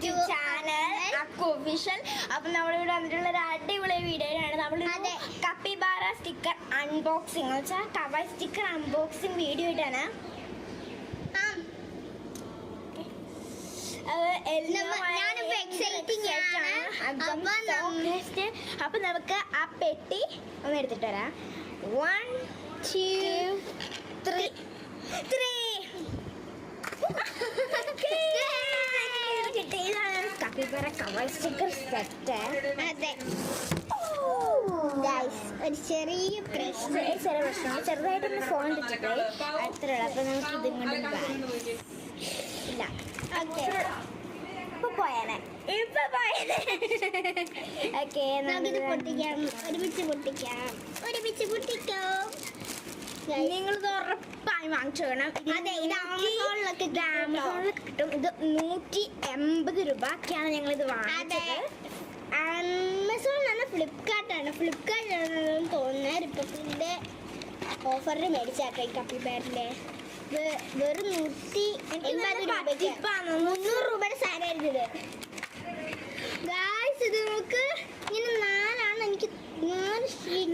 YouTube channel official. അപ്പൊ നമ്മളിവിടെ വന്നിട്ടുള്ള ഒരു അടിപൊളി വീഡിയോയാണ്. നമ്മൾ കപ്പിബാറ സ്റ്റിക്കർ അൺബോക്സിങ് എന്ന് വെച്ചാൽ കവായ് സ്റ്റിക്കർ അൺബോക്സിങ് വീഡിയോ ആയിട്ടാണ്. അപ്പൊ നമുക്ക് ആ പെട്ടി ഒന്ന് എടുത്തിട്ട് വരാം. 1 2 3 കപ്പിബാറ കവായ് സ്റ്റിക്കർ സെറ്റ്. അതെ ഒരു ചെറിയ പ്രശ്നം, ചെറുതായിട്ടൊന്ന് ഫോൺ വെച്ചിട്ട് അത്രയുള്ളൂ. അപ്പൊ നമുക്ക് ഇതും കൊണ്ട് ഇല്ല ഇപ്പൊ പോയാലേ ഓക്കെ. പൊട്ടിക്കാം, ഒരുമിച്ച് പൊട്ടിക്കാം. നിങ്ങൾ ഉറപ്പായി വാങ്ങിച്ചു വേണം. അതെ, ഇത് ആമസോണിലൊക്കെ കിട്ടും. ഇത് 180 രൂപക്കാണ് ഞങ്ങൾ ഇത് വാങ്ങിച്ചത്. ആമസോണാണ്, ഫ്ലിപ്കാർട്ടാണ് തോന്നുന്നത്. റിപ്പബ്ലിക്കിന്റെ ഓഫറിൽ മേടിച്ചാട്ടോ ഈ കപ്പിബാറിന്റെ. വെറും 180 രൂപയ്ക്ക് 300 രൂപയുടെ സാധനമായിരുന്നു ഇത്. ഗായ്സ്, ഇത് നമുക്ക് ഇങ്ങനെ 4 എനിക്ക്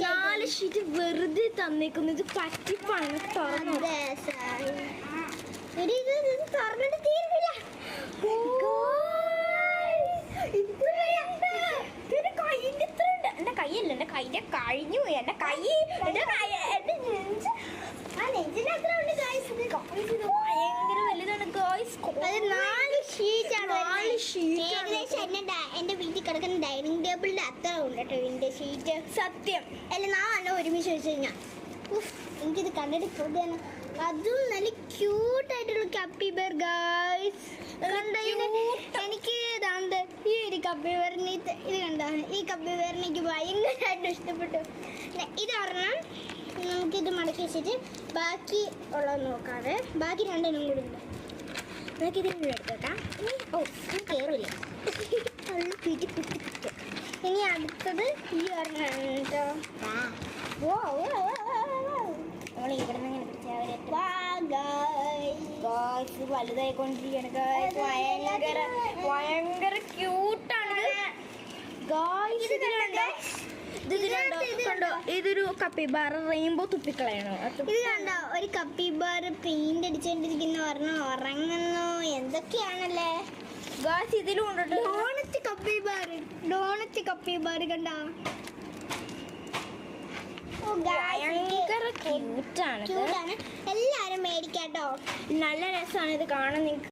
4 ഷീറ്റ് വെറുതെ തന്നേക്കുന്നു. ഇത് പറ്റിപ്പാണ്. തുറന്നിട്ട് തീരുന്നില്ല. എന്റെ കൈയല്ല, എന്റെ കൈന്റെ കഴിഞ്ഞു പോയി. എന്റെ കൈ ഭയങ്കര വലുതാണ് ഗായ്സ്. ഏകദേശം എന്റെ വീട്ടിൽ കിടക്കുന്ന ഡൈനിങ് ടേബിളിന്റെ അത്ര ഉണ്ട് കേട്ടോ ഇതിന്റെ ഷീറ്റ്. സത്യം അല്ല, 4 ഒരുമിച്ച് വെച്ച് കഴിഞ്ഞാൽ എനിക്കിത് കണ്ടിട്ട് കൊതിയാണ്. അതും നല്ല ക്യൂട്ടായിട്ടുള്ള കപ്പിബാർ ഗായ്സ്. എനിക്ക് ഇതാണ്ട് ഈ ഒരു കപ്പിബാറിന് ഇത് കണ്ടാണ്. ഈ കപ്പിബാറിന് എനിക്ക് ഭയങ്കരമായിട്ട് ഇഷ്ടപ്പെട്ടു. ഇതൊരെണ്ണം നമുക്കിത് മടക്കി വെച്ചിട്ട് ബാക്കി ഉള്ളത് നോക്കാതെ ബാക്കി 2 കൂടി ഉണ്ട്. നമുക്കിത് കൂടെ എടുത്തേക്കാം. കയറില്ല. ഇനി അടുത്തത് ഈ ഒരെണ്ണം കേട്ടോ. വലുതായിക്കൊണ്ടിരിക്കുകയാണ്. ഭയങ്കര ക്യൂട്ടാണ്. ഇതൊരു കപ്പിബാർ റെയിൻബോ തുപ്പിക്കളയാണോ? ഇത് കണ്ടോ, ഒരു കപ്പിബാർ പെയിന്റ് അടിച്ചോണ്ടിരിക്കുന്ന പറഞ്ഞ ഉറങ്ങുന്നു എന്തൊക്കെയാണല്ലേ ഗായ്സ്. ഇതിലും ഉണ്ട് ഡോണറ്റ് കപ്പിബാർ കണ്ടോ. ഭയങ്കര ക്യൂട്ടാണ്. എല്ലാരും മേടിക്കാട്ടോ. നല്ല രസമാണ് ഇത് കാണാൻ. നിങ്ങൾക്ക്